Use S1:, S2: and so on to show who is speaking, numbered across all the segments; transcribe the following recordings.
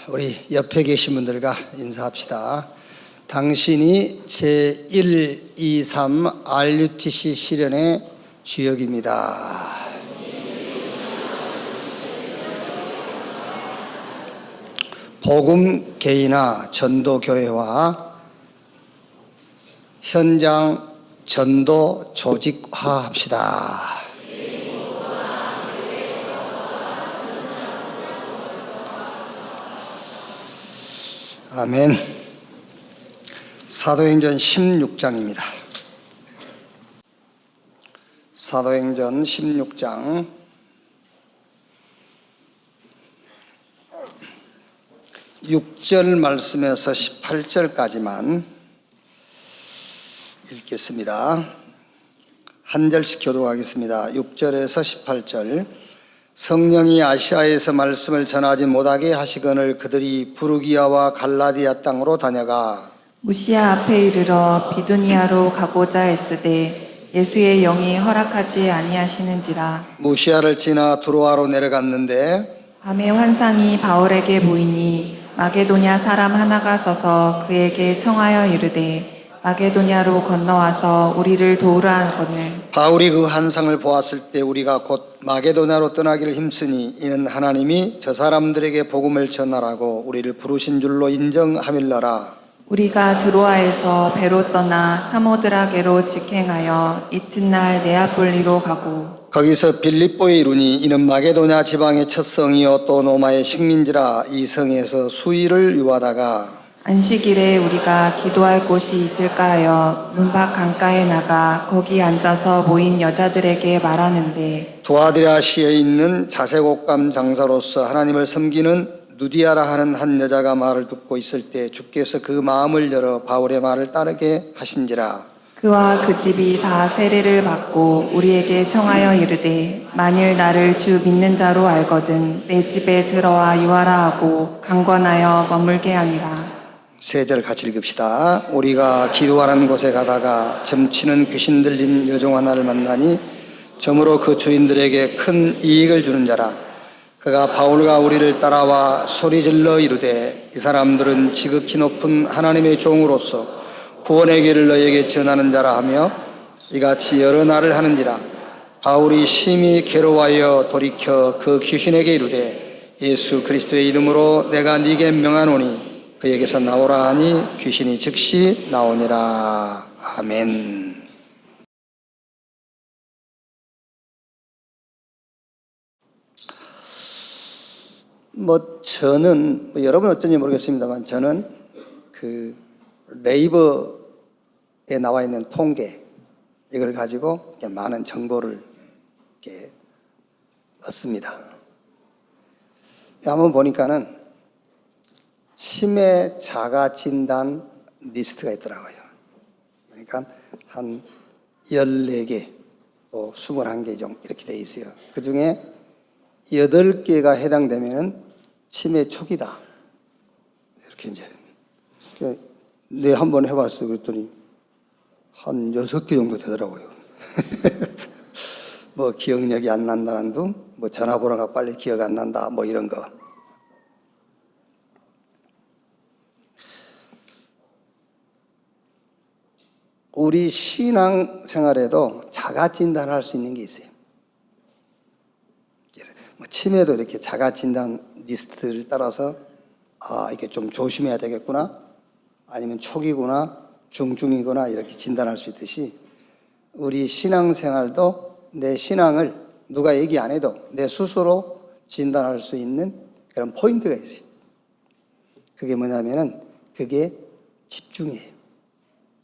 S1: 우리 옆에 계신 분들과 인사합시다. 당신이 제1, 2, 3 RUTC 실현의 주역입니다. 복음 개인화 전도 교회와 현장 전도 조직화 합시다. 아멘. 사도행전 16장입니다. 사도행전 16장 6절 말씀에서 18절까지만 읽겠습니다. 한 절씩 교독하겠습니다. 6절에서 18절. 성령이 아시아에서 말씀을 전하지 못하게 하시거늘 그들이 부르기아와 갈라디아 땅으로 다녀가
S2: 무시아 앞에 이르러 비두니아로 가고자 했으되 예수의 영이 허락하지 아니하시는지라.
S1: 무시아를 지나 두로아로 내려갔는데
S2: 밤에 환상이 바울에게 보이니 마게도냐 사람 하나가 서서 그에게 청하여 이르되 마게도냐로 건너와서 우리를 도우라 하거늘.
S1: 바울이 그 환상을 보았을 때 우리가 곧 마게도냐로 떠나기를 힘쓰니 이는 하나님이 저 사람들에게 복음을 전하라고 우리를 부르신 줄로 인정하밀러라.
S2: 우리가 드로아에서 배로 떠나 사모드라게로 직행하여 이튿날 네아폴리로 가고
S1: 거기서 빌립보에 이르니 이는 마게도냐 지방의 첫 성이요 또 로마의 식민지라. 이 성에서 수일을 유하다가
S2: 안식일에 우리가 기도할 곳이 있을까 하여 문밖 강가에 나가 거기 앉아서 모인 여자들에게 말하는데
S1: 두아디라시에 있는 자색옷감 장사로서 하나님을 섬기는 누디아라 하는 한 여자가 말을 듣고 있을 때 주께서 그 마음을 열어 바울의 말을 따르게 하신지라.
S2: 그와 그 집이 다 세례를 받고 우리에게 청하여 이르되 만일 나를 주 믿는 자로 알거든 내 집에 들어와 유하라 하고 강권하여 머물게 하니라.
S1: 세 절 같이 읽읍시다. 우리가 기도하는 곳에 가다가 점치는 귀신 들린 여종 하나를 만나니 점으로 그 주인들에게 큰 이익을 주는 자라. 그가 바울과 우리를 따라와 소리질러 이르되 이 사람들은 지극히 높은 하나님의 종으로서 구원의 길을 너에게 전하는 자라 하며 이같이 여러 날을 하는지라. 바울이 심히 괴로워하여 돌이켜 그 귀신에게 이르되 예수 그리스도의 이름으로 내가 네게 명하노니 그에게서 나오라 하니 귀신이 즉시 나오니라. 아멘. 저는 여러분 어떤지 모르겠습니다만 저는 그 네이버에 나와 있는 통계 이걸 가지고 이렇게 많은 정보를 이렇게 얻습니다. 한번 보니까는 치매 자가 진단 리스트가 있더라고요. 그러니까 한 14개 또 21개 정도 이렇게 돼 있어요. 그 중에 8개가 해당되면은 치매 초기다. 이렇게 이제. 네, 한번 해봤어요. 그랬더니 한 6개 정도 되더라고요. 뭐 기억력이 안 난다는 둥, 뭐 전화번호가 빨리 기억 안 난다, 뭐 이런 거. 우리 신앙 생활에도 자가 진단할 수 있는 게 있어요. 뭐 치매도 이렇게 자가 진단 리스트를 따라서 이게 좀 조심해야 되겠구나, 아니면 초기구나, 중증이구나 이렇게 진단할 수 있듯이 우리 신앙 생활도 내 신앙을 누가 얘기 안 해도 내 스스로 진단할 수 있는 그런 포인트가 있어요. 그게 뭐냐면은 그게 집중이에요.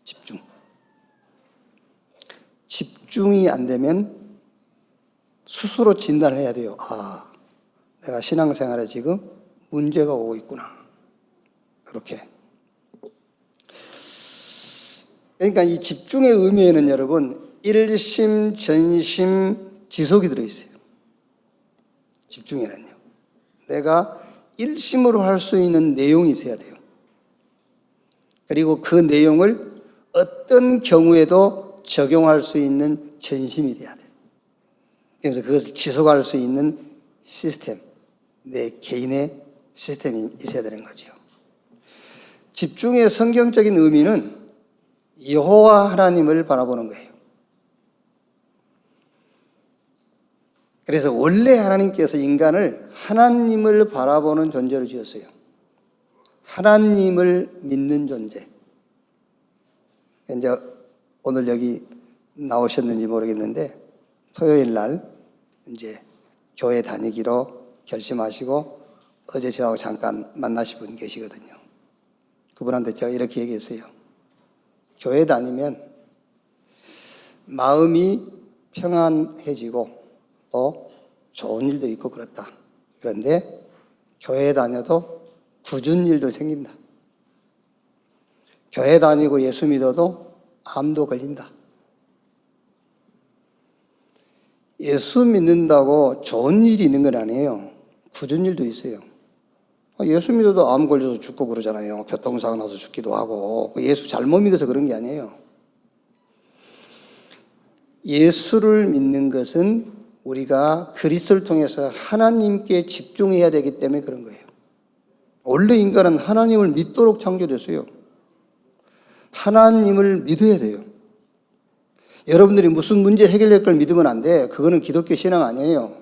S1: 집중. 집중이 안 되면 스스로 진단을 해야 돼요. 내가 신앙생활에 지금 문제가 오고 있구나. 이렇게. 그러니까 이 집중의 의미에는 여러분 일심, 전심, 지속이 들어있어요. 집중에는요. 내가 일심으로 할 수 있는 내용이 있어야 돼요. 그리고 그 내용을 어떤 경우에도 적용할 수 있는 전심이 돼야 돼요. 그래서 그것을 지속할 수 있는 시스템, 내 개인의 시스템이 있어야 되는 거죠. 집중의 성경적인 의미는 여호와 하나님을 바라보는 거예요. 그래서 원래 하나님께서 인간을 하나님을 바라보는 존재로 지었어요. 하나님을 믿는 존재. 이제 오늘 여기 나오셨는지 모르겠는데 토요일 날 이제 교회 다니기로 결심하시고 어제 저하고 잠깐 만나신 분 계시거든요. 그분한테 제가 이렇게 얘기했어요. 교회 다니면 마음이 평안해지고 또 좋은 일도 있고 그렇다. 그런데 교회 다녀도 굳은 일도 생긴다. 교회 다니고 예수 믿어도 암도 걸린다. 예수 믿는다고 좋은 일이 있는 건 아니에요. 굳은 일도 있어요. 예수 믿어도 암 걸려서 죽고 그러잖아요. 교통사고 나서 죽기도 하고. 예수 잘못 믿어서 그런 게 아니에요. 예수를 믿는 것은 우리가 그리스도를 통해서 하나님께 집중해야 되기 때문에 그런 거예요. 원래 인간은 하나님을 믿도록 창조됐어요. 하나님을 믿어야 돼요. 여러분들이 무슨 문제 해결될 걸 믿으면 안 돼. 그거는 기독교 신앙 아니에요.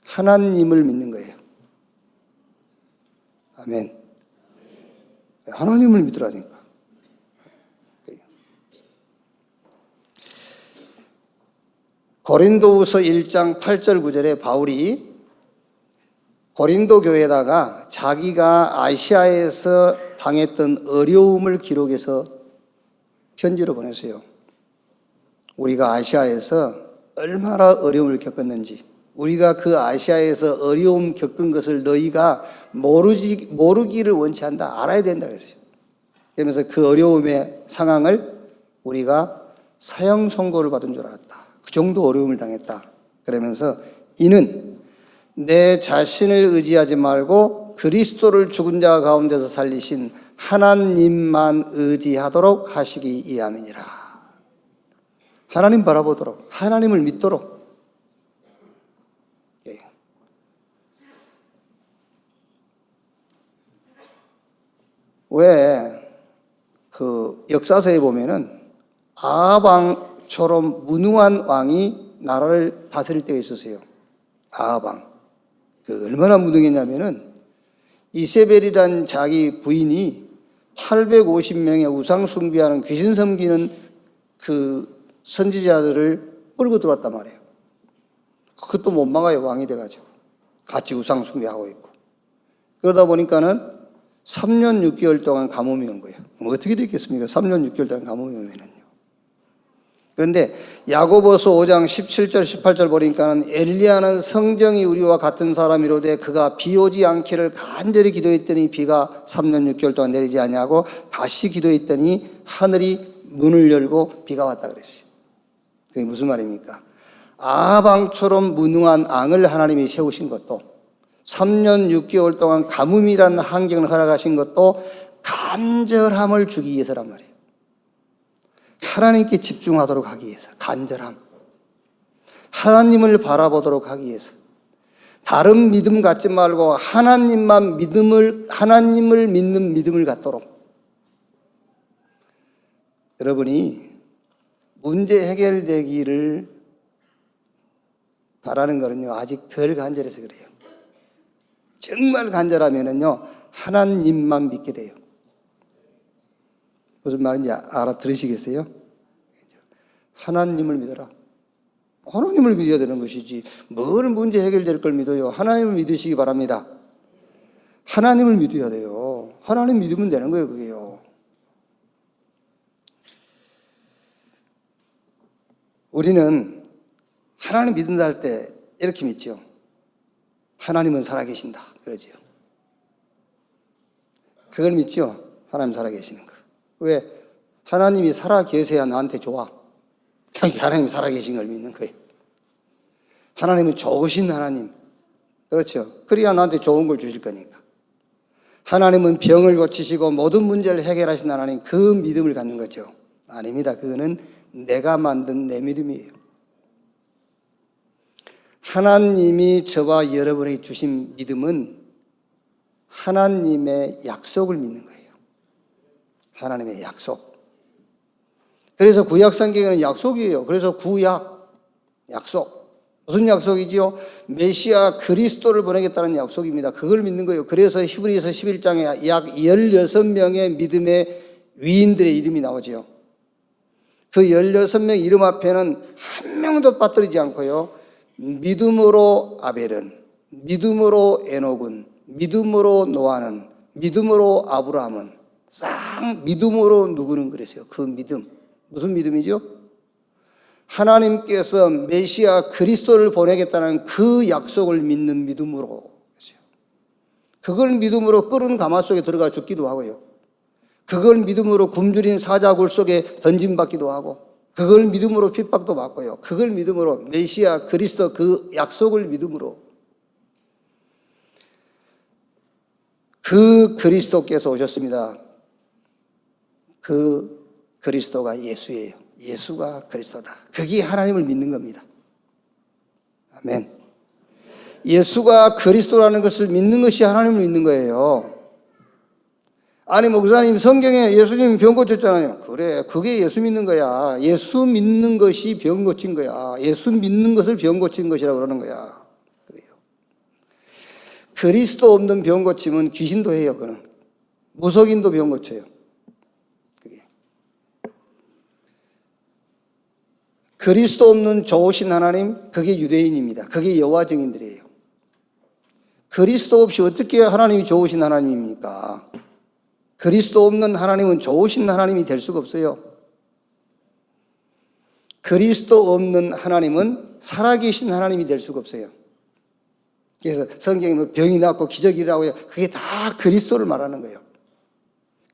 S1: 하나님을 믿는 거예요. 아멘. 하나님을 믿으라니까. 고린도후서 1장 8절 9절에 바울이 고린도 교회에다가 자기가 아시아에서 당했던 어려움을 기록해서 편지로 보냈어요. 우리가 아시아에서 얼마나 어려움을 겪었는지, 우리가 그 아시아에서 어려움 겪은 것을 너희가 모르기를 원치 않다. 알아야 된다 그랬어요. 그러면서 그 어려움의 상황을 우리가 사형 선고를 받은 줄 알았다. 그 정도 어려움을 당했다. 그러면서 이는 내 자신을 의지하지 말고 그리스도를 죽은 자 가운데서 살리신 하나님만 의지하도록 하시기 이함이니라. 하나님 바라보도록, 하나님을 믿도록. 왜 그 역사서에 보면은 아합왕처럼 무능한 왕이 나라를 다스릴 때가 있었어요. 아합왕. 그 얼마나 무능했냐면은 이세벨이란 자기 부인이 850명의 우상 숭배하는 귀신 섬기는 그 선지자들을 끌고 들어왔단 말이에요. 그것도 못 막아요. 왕이 돼가지고 같이 우상 숭배하고 있고. 그러다 보니까는 3년 6개월 동안 가뭄이 온 거예요. 어떻게 됐겠습니까? 3년 6개월 동안 가뭄이 오면은요. 그런데 야고보서 5장 17절 18절 보니까는 엘리야는 성정이 우리와 같은 사람이로되 그가 비 오지 않기를 간절히 기도했더니 비가 3년 6개월 동안 내리지 아니하고 다시 기도했더니 하늘이 문을 열고 비가 왔다 그랬어요. 그게 무슨 말입니까? 아합왕처럼 무능한 왕을 하나님이 세우신 것도 3년 6개월 동안 가뭄이라는 환경을 허락하신 것도 간절함을 주기 위해서란 말이에요. 하나님께 집중하도록 하기 위해서. 간절함. 하나님을 바라보도록 하기 위해서. 다른 믿음 갖지 말고 하나님을 믿는 믿음을 갖도록. 여러분이 문제 해결되기를 바라는 거는요, 아직 덜 간절해서 그래요. 정말 간절하면은요, 하나님만 믿게 돼요. 무슨 말인지 알아들으시겠어요? 하나님을 믿어라. 하나님을 믿어야 되는 것이지 뭘 문제 해결될 걸 믿어요. 하나님을 믿으시기 바랍니다. 하나님을 믿어야 돼요. 하나님 믿으면 되는 거예요, 그게요. 우리는 하나님 믿는다 할 때 이렇게 믿죠. 하나님은 살아계신다. 그러지요. 그걸 믿죠. 하나님 살아계시는 거. 왜? 하나님이 살아계셔야 나한테 좋아. 하나님이 살아계신 걸 믿는 거예요. 하나님은 좋으신 하나님. 그렇죠. 그래야 나한테 좋은 걸 주실 거니까. 하나님은 병을 고치시고 모든 문제를 해결하신 하나님, 그 믿음을 갖는 거죠. 아닙니다. 그거는 내가 만든 내 믿음이에요. 하나님이 저와 여러분에게 주신 믿음은 하나님의 약속을 믿는 거예요. 하나님의 약속. 그래서 구약 성경에는 약속이에요. 그래서 구약, 약속. 무슨 약속이지요? 메시아 그리스도를 보내겠다는 약속입니다. 그걸 믿는 거예요. 그래서 히브리서 11장에 약 16명의 믿음의 위인들의 이름이 나오죠. 그 16명 이름 앞에는 한 명도 빠뜨리지 않고요. 믿음으로 아벨은, 믿음으로 에녹은, 믿음으로 노아는, 믿음으로 아브라함은, 싹 믿음으로 누구는 그랬어요. 그 믿음. 무슨 믿음이죠? 하나님께서 메시아 그리스도를 보내겠다는 그 약속을 믿는 믿음으로 했어요. 그걸 믿음으로 끓은 가마 속에 들어가 죽기도 하고요. 그걸 믿음으로 굶주린 사자굴 속에 던짐받기도 하고, 그걸 믿음으로 핍박도 받고요. 그걸 믿음으로 메시아 그리스도 그 약속을 믿음으로 그 그리스도께서 오셨습니다. 그 그리스도가 예수예요. 예수가 그리스도다. 그게 하나님을 믿는 겁니다. 아멘. 예수가 그리스도라는 것을 믿는 것이 하나님을 믿는 거예요. 아니 목사님 성경에 예수님이 병 고쳤잖아요. 그래, 그게 예수 믿는 거야. 예수 믿는 것이 병 고친 거야. 예수 믿는 것을 병 고친 것이라고 그러는 거야. 그래요. 그리스도 없는 병 고침은 귀신도 해요. 그는 무속인도 병 고쳐요. 그게. 그리스도 없는 좋으신 하나님, 그게 유대인입니다. 그게 여호와 증인들이에요. 그리스도 없이 어떻게 하나님이 좋으신 하나님입니까? 그리스도 없는 하나님은 좋으신 하나님이 될 수가 없어요. 그리스도 없는 하나님은 살아계신 하나님이 될 수가 없어요. 그래서 성경에 뭐 병이 낫고 기적이 일어나고요. 그게 다 그리스도를 말하는 거예요.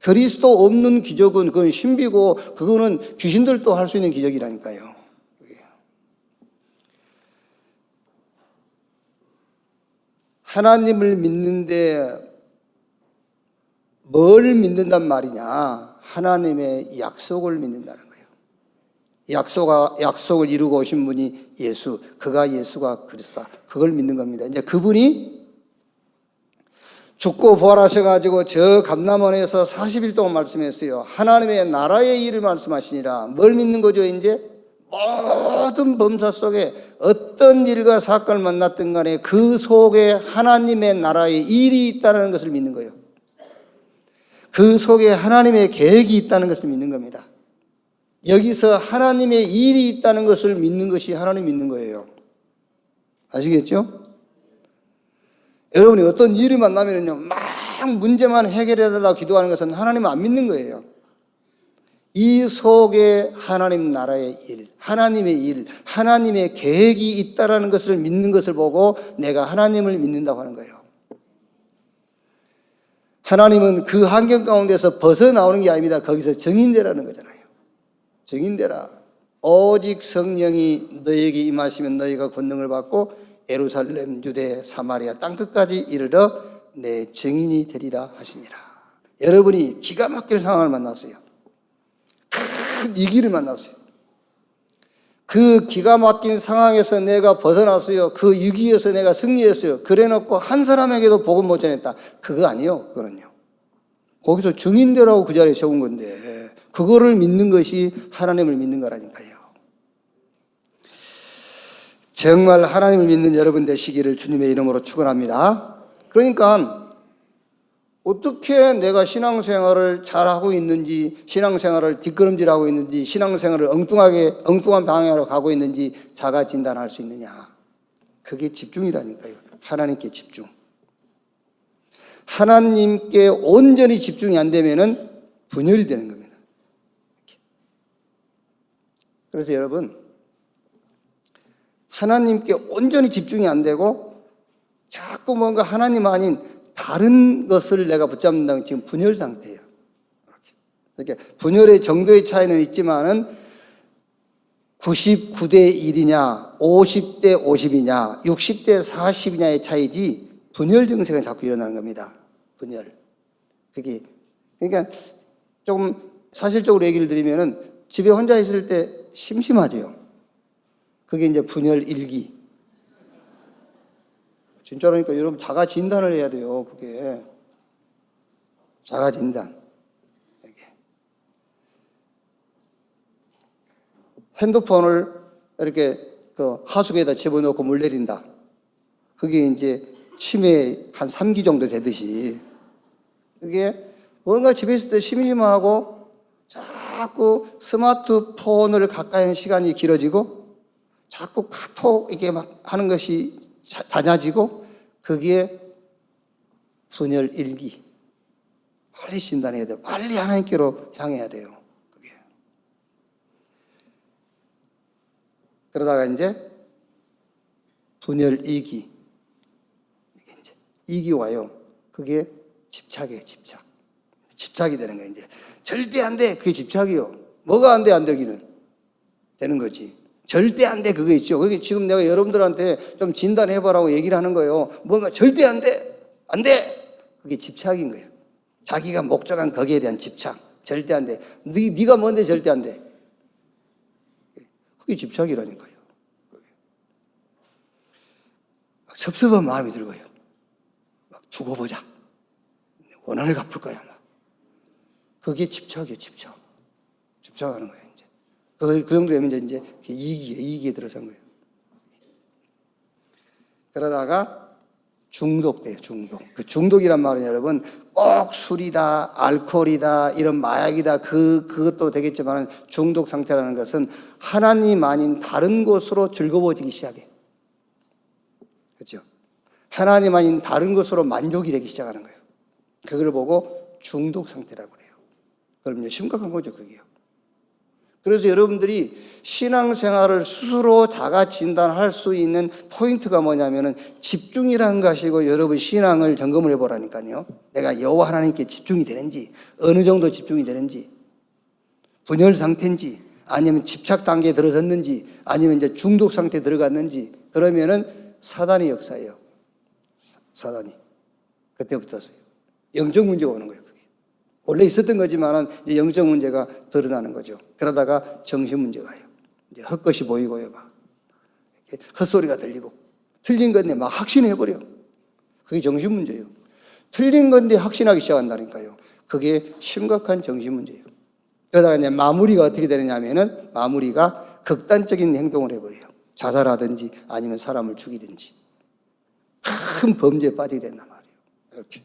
S1: 그리스도 없는 기적은 그건 신비고 그거는 귀신들도 할 수 있는 기적이라니까요. 하나님을 믿는데 뭘 믿는단 말이냐? 하나님의 약속을 믿는다는 거예요. 약속을 이루고 오신 분이 예수, 그가 예수가 그리스도다. 그걸 믿는 겁니다. 이제 그분이 죽고 부활하셔가지고 저 감람원에서 40일 동안 말씀했어요. 하나님의 나라의 일을 말씀하시니라. 뭘 믿는 거죠, 이제? 모든 범사 속에 어떤 일과 사건을 만났든 간에 그 속에 하나님의 나라의 일이 있다는 것을 믿는 거예요. 그 속에 하나님의 계획이 있다는 것을 믿는 겁니다. 여기서 하나님의 일이 있다는 것을 믿는 것이 하나님 믿는 거예요. 아시겠죠? 여러분이 어떤 일을 만나면요, 막 문제만 해결해달라고 기도하는 것은 하나님을 안 믿는 거예요. 이 속에 하나님 나라의 일, 하나님의 일, 하나님의 계획이 있다는 것을 믿는 것을 보고 내가 하나님을 믿는다고 하는 거예요. 하나님은 그 환경 가운데서 벗어나오는 게 아닙니다. 거기서 정인되라는 거잖아요. 정인되라. 오직 성령이 너희에게 임하시면 너희가 권능을 받고 예루살렘, 유대, 사마리아 땅끝까지 이르러 내 증인이 되리라 하시니라. 여러분이 기가 막힐 상황을 만났어요. 큰 위기를 만났어요. 그 기가 막힌 상황에서 내가 벗어났어요. 그 위기에서 내가 승리했어요. 그래놓고 한 사람에게도 복음 못 전했다. 그거 아니에요. 그거는요. 거기서 증인되라고 그 자리에 세운 건데 그거를 믿는 것이 하나님을 믿는 거라니까요. 정말 하나님을 믿는 여러분 되시기를 주님의 이름으로 축원합니다. 그러니까 어떻게 내가 신앙생활을 잘하고 있는지, 신앙생활을 뒷걸음질하고 있는지, 신앙생활을 엉뚱한 방향으로 가고 있는지 자가 진단할 수 있느냐. 그게 집중이라니까요. 하나님께 집중. 하나님께 온전히 집중이 안 되면은 분열이 되는 겁니다. 그래서 여러분, 하나님께 온전히 집중이 안 되고 자꾸 뭔가 하나님 아닌 다른 것을 내가 붙잡는다는 지금 분열 상태예요. 그러니까 분열의 정도의 차이는 있지만은 99대 1이냐, 50대 50이냐, 60대 40이냐의 차이지 분열 증세가 자꾸 일어나는 겁니다. 분열. 그러니까 조금 사실적으로 얘기를 드리면은 집에 혼자 있을 때 심심하죠. 그게 이제 분열 일기. 진짜로니까 여러분 자가 진단을 해야 돼요. 그게 자가진단. 핸드폰을 이렇게 그 하수구에다 집어넣고 물 내린다. 그게 이제 치매 한 3기 정도 되듯이, 그게 뭔가 집에 있을 때 심심하고 자꾸 스마트폰을 가까이 하는 시간이 길어지고 자꾸 카톡 이게 막 하는 것이 잦아지고, 그게 분열 일기. 빨리 진단해야 돼요. 빨리 하나님께로 향해야 돼요. 그게. 그러다가 이제 분열 이기. 이게 이제 이기 와요. 그게 집착이에요, 집착. 집착이 되는 거예요, 이제. 절대 안 돼. 그게 집착이요. 뭐가 안 돼, 안 되기는? 되는 거지. 절대 안 돼, 그거 있죠. 그게 지금 내가 여러분들한테 좀 진단해보라고 얘기를 하는 거예요. 뭔가 절대 안 돼. 안 돼. 그게 집착인 거예요. 자기가 목적한 거기에 대한 집착. 절대 안 돼. 네가 뭔데 절대 안 돼. 그게 집착이라니까요. 막 섭섭한 마음이 들고요. 막 두고 보자. 원한을 갚을 거야, 막. 그게 집착이에요, 집착. 집착하는 거예요, 이제. 그 정도 되면 이제 이기에 들어선 거예요. 그러다가 중독돼요, 중독. 그 중독이란 말은 여러분, 꼭 술이다, 알코올이다, 이런 마약이다, 그것도 되겠지만 중독 상태라는 것은 하나님 아닌 다른 것으로 즐거워지기 시작해. 그렇죠? 하나님 아닌 다른 것으로 만족이 되기 시작하는 거예요. 그걸 보고 중독 상태라고 그래요. 그럼 이제 심각한 거죠, 그게요. 그래서 여러분들이 신앙생활을 스스로 자가 진단할 수 있는 포인트가 뭐냐면은 집중이라는 것이고, 여러분 신앙을 점검을 해보라니까요. 내가 여호와 하나님께 집중이 되는지, 어느 정도 집중이 되는지, 분열 상태인지, 아니면 집착 단계에 들어섰는지, 아니면 이제 중독 상태에 들어갔는지, 그러면은 사단의 역사예요. 사단이. 그때부터서요. 영적 문제가 오는 거예요. 원래 있었던 거지만은 이제 영적 문제가 드러나는 거죠. 그러다가 정신 문제가 와요. 이제 헛것이 보이고요, 막 이렇게 헛소리가 들리고, 틀린 건데 막 확신해버려. 그게 정신 문제예요. 틀린 건데 확신하기 시작한다니까요. 그게 심각한 정신 문제예요. 그러다가 이제 마무리가 어떻게 되느냐면은, 마무리가 극단적인 행동을 해버려요. 자살하든지 아니면 사람을 죽이든지 큰 범죄에 빠지게 된단 말이에요. 이렇게.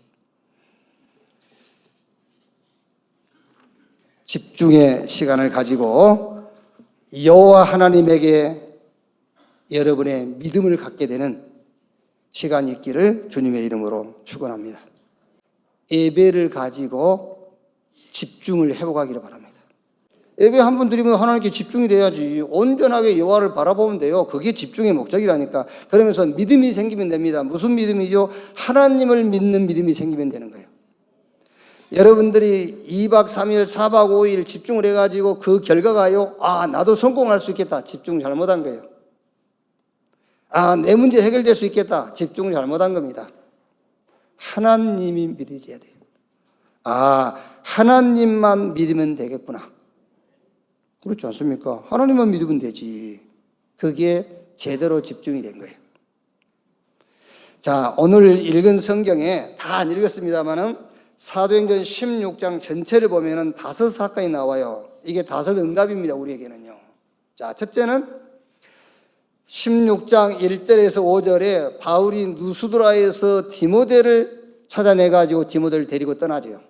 S1: 집중의 시간을 가지고 여호와 하나님에게 여러분의 믿음을 갖게 되는 시간이 있기를 주님의 이름으로 축원합니다. 예배를 가지고 집중을 회복하기를 바랍니다. 예배 한 번 드리면 하나님께 집중이 돼야지. 온전하게 여호와를 바라보면 돼요. 그게 집중의 목적이라니까. 그러면서 믿음이 생기면 됩니다. 무슨 믿음이죠? 하나님을 믿는 믿음이 생기면 되는 거예요. 여러분들이 2박 3일, 4박 5일 집중을 해가지고 그 결과가요, 아, 나도 성공할 수 있겠다. 집중 잘못한 거예요. 아, 내 문제 해결될 수 있겠다. 집중을 잘못한 겁니다. 하나님이 믿어야 돼요. 아, 하나님만 믿으면 되겠구나. 그렇지 않습니까? 하나님만 믿으면 되지. 그게 제대로 집중이 된 거예요. 자, 오늘 읽은 성경에 다 안 읽었습니다만은 사도행전 16장 전체를 보면은 5사건이 나와요. 이게 5 응답입니다, 우리에게는요. 자, 첫째는 16장 1절에서 5절에 바울이 누스드라에서 디모데를 찾아내가지고 디모데를 데리고 떠나죠.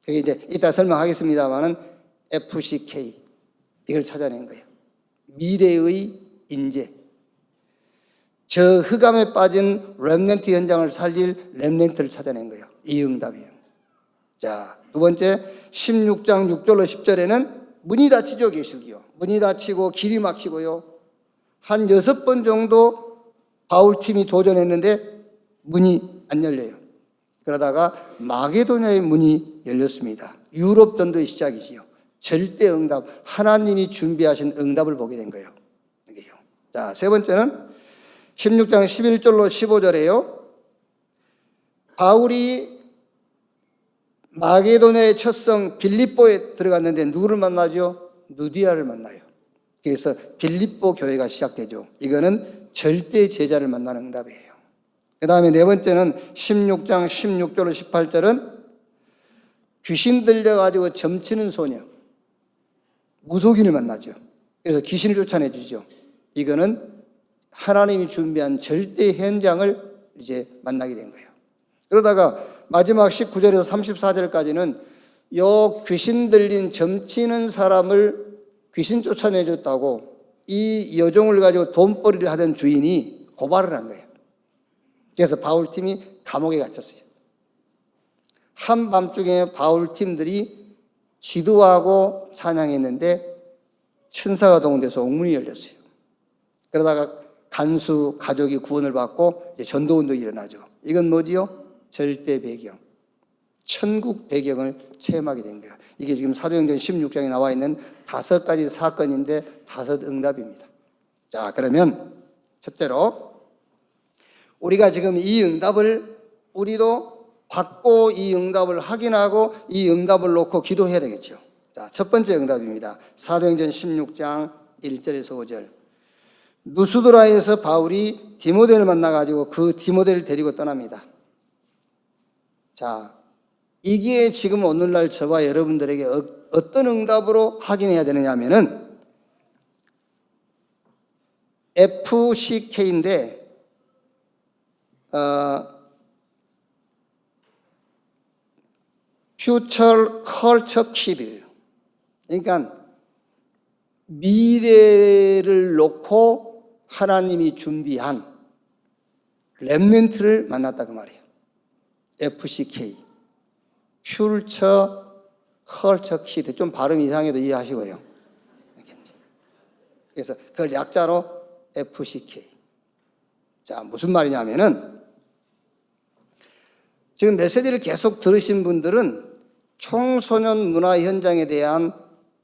S1: 그게 이제 이따 설명하겠습니다만은 FCK, 이걸 찾아낸 거예요. 미래의 인재. 저 흑암에 빠진 렘넌트 현장을 살릴 렘넌트를 찾아낸 거예요. 이 응답이에요. 자, 두 번째 16장 6절로 10절에는 문이 닫히죠, 계시기요. 문이 닫히고 길이 막히고요. 한 6번 정도 바울팀이 도전했는데 문이 안 열려요. 그러다가 마게도냐의 문이 열렸습니다. 유럽전도의 시작이지요. 절대 응답, 하나님이 준비하신 응답을 보게 된 거예요. 이게요. 자, 세 번째는 16장 11절로 15절에요. 바울이 마게도냐의 첫성 빌립보에 들어갔는데 누구를 만나죠? 누디아를 만나요. 그래서 빌립보 교회가 시작되죠. 이거는 절대 제자를 만나는 응답이에요. 그 다음에 네 번째는 16장 16절로 18절은 귀신 들려가지고 점치는 소녀, 무속인을 만나죠. 그래서 귀신을 쫓아내주죠. 이거는 하나님이 준비한 절대 현장을 이제 만나게 된 거예요. 그러다가 마지막 19절에서 34절까지는 요 귀신 들린 점치는 사람을 귀신 쫓아내줬다고 이 여종을 가지고 돈벌이를 하던 주인이 고발을 한 거예요. 그래서 바울팀이 감옥에 갇혔어요. 한밤중에 바울팀들이 기도하고 찬양했는데 천사가 동원돼서 옥문이 열렸어요. 그러다가 간수 가족이 구원을 받고 이제 전도운동이 일어나죠. 이건 뭐지요? 절대 배경, 천국 배경을 체험하게 된 거예요. 이게 지금 사도행전 16장에 나와 있는 5가지 사건인데 5 응답입니다. 자, 그러면 첫째로 우리가 지금 이 응답을 우리도 받고 이 응답을 확인하고 이 응답을 놓고 기도해야 되겠죠. 자, 첫 번째 응답입니다. 사도행전 16장 1절에서 5절. 누스드라에서 바울이 디모데를 만나가지고 그 디모데를 데리고 떠납니다. 자, 이게 지금 오늘날 저와 여러분들에게 어떤 응답으로 확인해야 되느냐 하면은 FCK인데 Future Culture Kid, 그러니까 미래를 놓고 하나님이 준비한 렘넌트를 만났다 그 말이에요. FCK, Future Culture Kid. 좀 발음 이상해도 이해하시고요. 그래서 그걸 약자로 FCK. 자, 무슨 말이냐면은 지금 메시지를 계속 들으신 분들은 청소년 문화 현장에 대한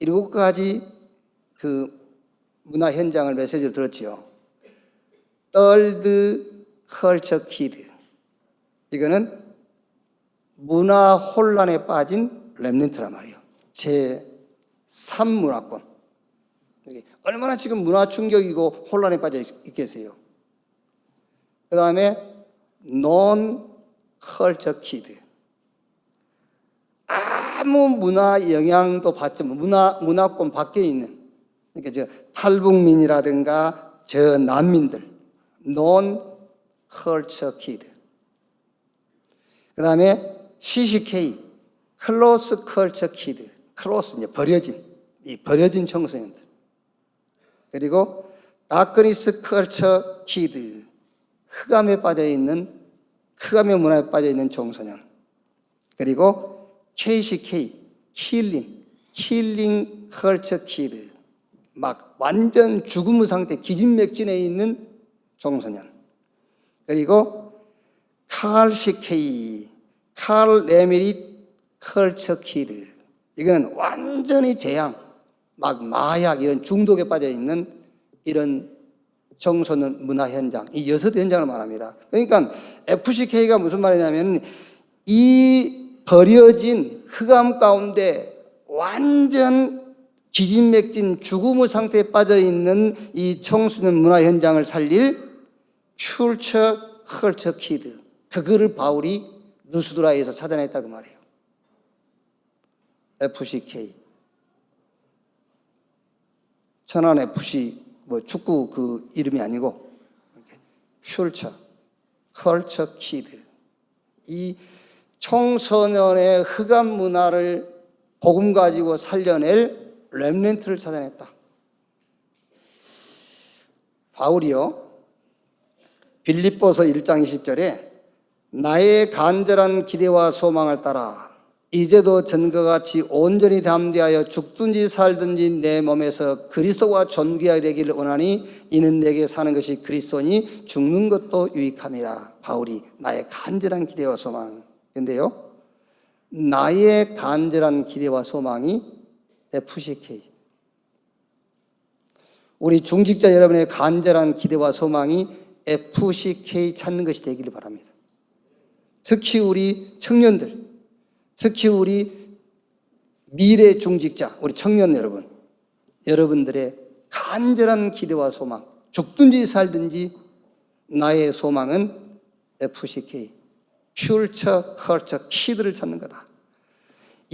S1: 7가지 그 문화 현장을 메시지를 들었지요. Third Culture Kid. 이거는 문화 혼란에 빠진 렘넌트란 말이에요. 제3문화권. 얼마나 지금 문화 충격이고 혼란에 빠져 있겠어요. 그 다음에 Non-Culture Kid. 아무 문화 영향도 받지 문화권 밖에 있는, 그러니까 저 탈북민이라든가 저 난민들, Non-Culture Kid. 그 다음에 CCK, Close Culture Kid. Close, 이제 버려진 청소년들. 그리고 Darkness Culture Kid. 흑암에 빠져있는, 흑암의 문화에 빠져있는 청소년. 그리고 KCK, Killing Culture Kid. 막 완전 죽음의 상태, 기진맥진에 있는 청소년. 그리고 CK, 칼 레메리 컬처 키드. 이거는 완전히 재앙, 막 마약 이런 중독에 빠져 있는 이런 청소년 문화 현장, 이 6 현장을 말합니다. 그러니까 FCK가 무슨 말이냐면 이 버려진 흑암 가운데 완전 기진맥진 죽음의 상태에 빠져 있는 이 청소년 문화 현장을 살릴 퓨처 컬처 키드. 그거를 바울이 누스드라에서 찾아냈다 그 말이에요. FCK. 천안 FC 뭐 축구 그 이름이 아니고 퓨처 컬처 키드. 이 청소년의 흑암 문화를 복음 가지고 살려낼 렘넌트를 찾아냈다. 바울이요, 빌립보서 1장 20절에 나의 간절한 기대와 소망을 따라 이제도 전과 같이 온전히 담대하여 죽든지 살든지 내 몸에서 그리스도와 존귀하게 되기를 원하니 이는 내게 사는 것이 그리스도니 죽는 것도 유익함이라. 바울이 나의 간절한 기대와 소망인데요, 나의 간절한 기대와 소망이 FCK. 우리 중직자 여러분의 간절한 기대와 소망이 FCK 찾는 것이 되기를 바랍니다. 특히 우리 청년들, 특히 우리 미래 중직자, 우리 청년 여러분, 여러분들의 간절한 기대와 소망, 죽든지 살든지 나의 소망은 FCK, Future Culture Kid를 찾는 거다.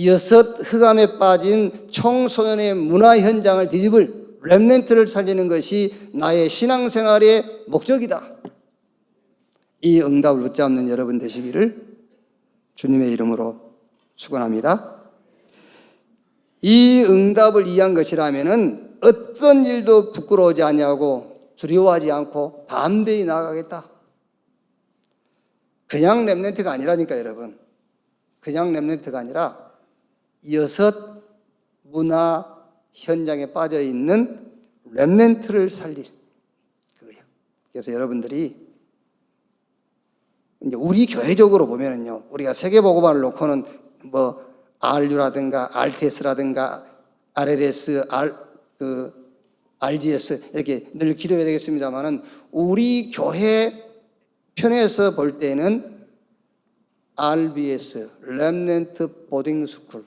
S1: 여섯 흑암에 빠진 청소년의 문화 현장을 뒤집을 렘넌트를 살리는 것이 나의 신앙생활의 목적이다. 이 응답을 붙잡는 여러분 되시기를 주님의 이름으로 축원합니다. 이 응답을 이해한 것이라면은 어떤 일도 부끄러워하지 아니하고 두려워하지 않고 담대히 나아가겠다. 그냥 렘넌트가 아니라니까 여러분. 그냥 렘넌트가 아니라 여섯 문화 현장에 빠져 있는 렘넌트를 살릴 그거예요. 그래서 여러분들이 이제 우리 교회적으로 보면은요, 우리가 세계보고만을 놓고는 뭐 RU라든가 RTS라든가 RLS, RGS 이렇게 늘 기도해야 되겠습니다만은 우리 교회 편에서 볼 때는 RBS, 렘넌트 보딩 스쿨,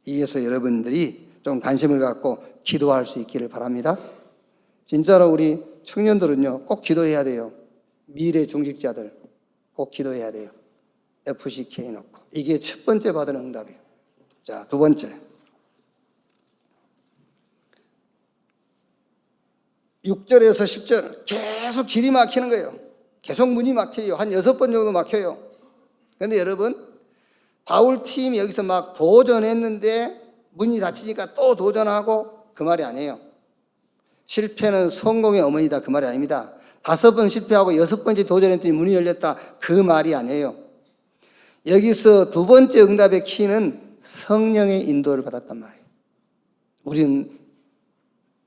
S1: 이에서 여러분들이 좀 관심을 갖고 기도할 수 있기를 바랍니다. 진짜로 우리 청년들은요, 꼭 기도해야 돼요. 미래 중직자들 꼭 기도해야 돼요. FCK 놓고. 이게 첫 번째 받은 응답이에요. 자, 두 번째. 6절에서 10절 계속 길이 막히는 거예요. 계속 문이 막혀요. 한 6번 정도 막혀요. 그런데 여러분, 바울 팀이 여기서 막 도전했는데 문이 닫히니까 또 도전하고, 그 말이 아니에요. 실패는 성공의 어머니다, 그 말이 아닙니다. 5번 실패하고 6번째 도전했더니 문이 열렸다, 그 말이 아니에요. 여기서 두 번째 응답의 키는 성령의 인도를 받았단 말이에요. 우리는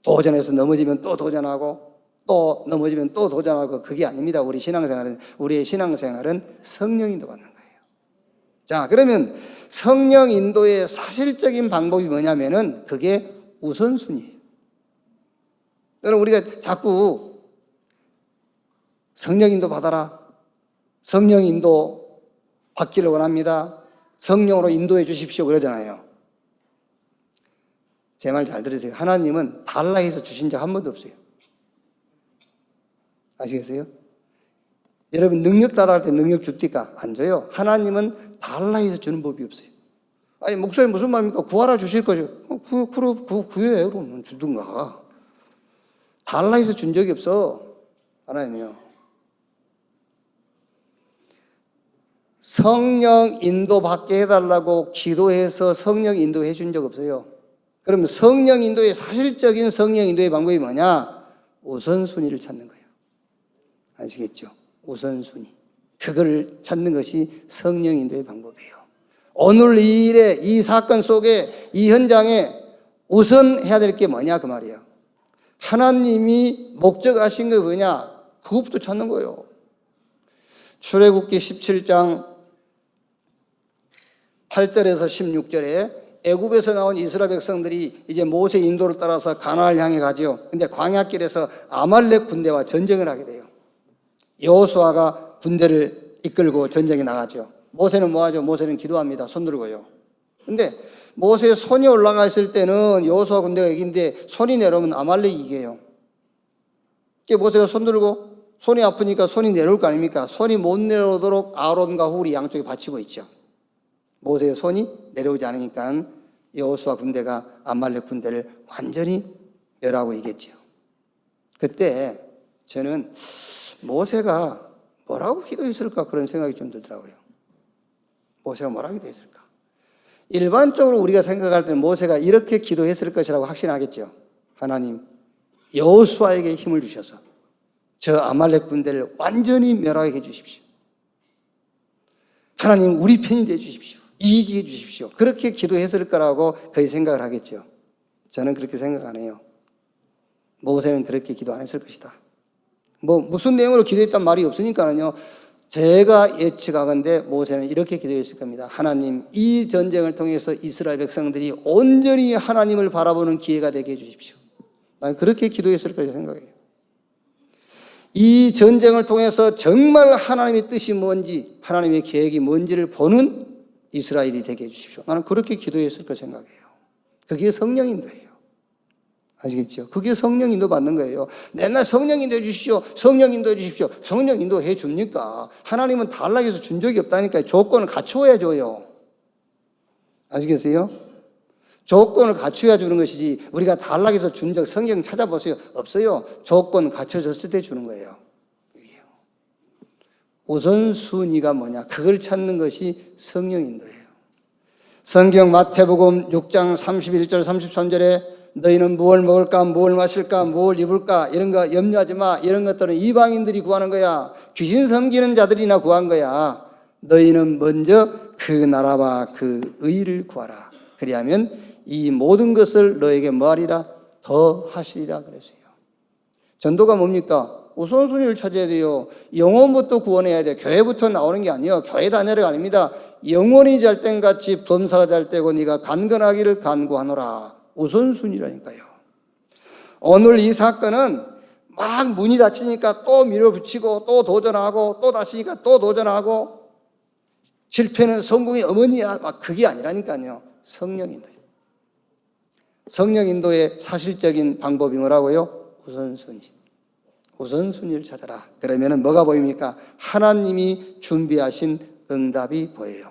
S1: 도전해서 넘어지면 또 도전하고 또 넘어지면 또 도전하고, 그게 아닙니다. 우리의 신앙생활은 성령 인도 받는 거예요. 자, 그러면 성령 인도의 사실적인 방법이 뭐냐면은 그게 우선순위예요. 여러분, 우리가 자꾸 성령 인도 받아라, 성령 인도 받기를 원합니다, 성령으로 인도해 주십시오 그러잖아요. 제 말 잘 들으세요. 하나님은 달라 해서 주신 적 한 번도 없어요. 아시겠어요? 여러분, 능력 달라 할 때 능력 줍니까? 안 줘요. 하나님은 달라 해서 주는 법이 없어요. 아니, 목사님 무슨 말입니까? 구하라 주실 거죠. 구해. 그러면 주든가. 달라 해서 준 적이 없어, 하나님이요. 성령 인도 받게 해달라고 기도해서 성령 인도해 준 적 없어요. 그러면 성령 인도의 사실적인 성령 인도의 방법이 뭐냐? 우선순위를 찾는 거예요. 아시겠죠? 우선순위. 그걸 찾는 것이 성령 인도의 방법이에요. 오늘 이 일에, 이 사건 속에, 이 현장에 우선 해야 될 게 뭐냐, 그 말이에요. 하나님이 목적하신 게 뭐냐? 그것부터 찾는 거예요. 출애굽기 17장 8절에서 16절에 애굽에서 나온 이스라엘 백성들이 이제 모세 인도를 따라서 가나안을 향해 가죠. 근데 광야길에서 아말렉 군대와 전쟁을 하게 돼요. 여호수아가 군대를 이끌고 전쟁에 나가죠. 모세는 뭐 하죠? 모세는 기도합니다. 손 들고요. 근데 모세의 손이 올라가 있을 때는 여호수아 군대가 이긴데 손이 내려오면 아말렉이 이겨요. 모세가 손 들고 손이 아프니까 손이 내려올 거 아닙니까? 손이 못 내려오도록 아론과 훌이 양쪽에 받치고 있죠. 모세의 손이 내려오지 않으니까 여호수아 군대가 아말렉 군대를 완전히 멸하고 이겼죠. 그때 저는 모세가 뭐라고 기도했을까, 그런 생각이 좀 들더라고요. 모세가 뭐라고 기도했을까? 일반적으로 우리가 생각할 때는 모세가 이렇게 기도했을 것이라고 확신하겠죠. 하나님, 여호수아에게 힘을 주셔서 저 아말렉 군대를 완전히 멸하게 해주십시오. 하나님, 우리 편이 되어 주십시오. 이기게 해 주십시오. 그렇게 기도했을 거라고 거의 생각을 하겠죠. 저는 그렇게 생각 안 해요. 모세는 그렇게 기도 안 했을 것이다. 무슨 내용으로 기도했단 말이 없으니까는요, 제가 예측하건대 모세는 이렇게 기도했을 겁니다. 하나님, 이 전쟁을 통해서 이스라엘 백성들이 온전히 하나님을 바라보는 기회가 되게 해 주십시오. 나는 그렇게 기도했을 거라고 생각해요. 이 전쟁을 통해서 정말 하나님의 뜻이 뭔지, 하나님의 계획이 뭔지를 보는 이스라엘이 되게 해주십시오. 나는 그렇게 기도했을 거 생각해요. 그게 성령 인도예요. 아시겠죠? 그게 성령 인도 받는 거예요. 맨날 성령 인도해 주십시오. 성령 인도해 주십시오. 성령 인도해 줍니까? 하나님은 달라고 해서 준 적이 없다니까요. 조건을 갖춰야 줘요. 아시겠어요? 조건을 갖춰야 주는 것이지 우리가 단락에서 준 적 성경 찾아보세요. 없어요. 조건 갖춰졌을 때 주는 거예요. 우선순위가 뭐냐? 그걸 찾는 것이 성령 인도예요. 성경 마태복음 6장 31절 33절에 너희는 무엇을 먹을까, 무엇을 마실까, 무엇을 입을까 이런 거 염려하지 마. 이런 것들은 이방인들이 구하는 거야. 귀신 섬기는 자들이나 구한 거야. 너희는 먼저 그 나라와 그 의를 구하라. 그리하면 이 모든 것을 너에게 뭐하리라? 더 하시리라 그랬어요. 전도가 뭡니까? 우선순위를 찾아야 돼요. 영혼부터 구원해야 돼요. 교회부터 나오는 게 아니에요. 교회 다녀가 아닙니다. 영혼이 잘 땐 같이 범사가 잘 되고 네가 간건하기를 간구하노라. 우선순위라니까요. 오늘 이 사건은 막 문이 닫히니까 또 밀어붙이고 또 도전하고 또 닫히니까 또 도전하고 실패는 성공의 어머니야. 막 그게 아니라니까요. 성령 인도예요. 성령 인도의 사실적인 방법이 뭐라고요? 우선순위. 우선순위를 찾아라. 그러면 뭐가 보입니까? 하나님이 준비하신 응답이 보여요.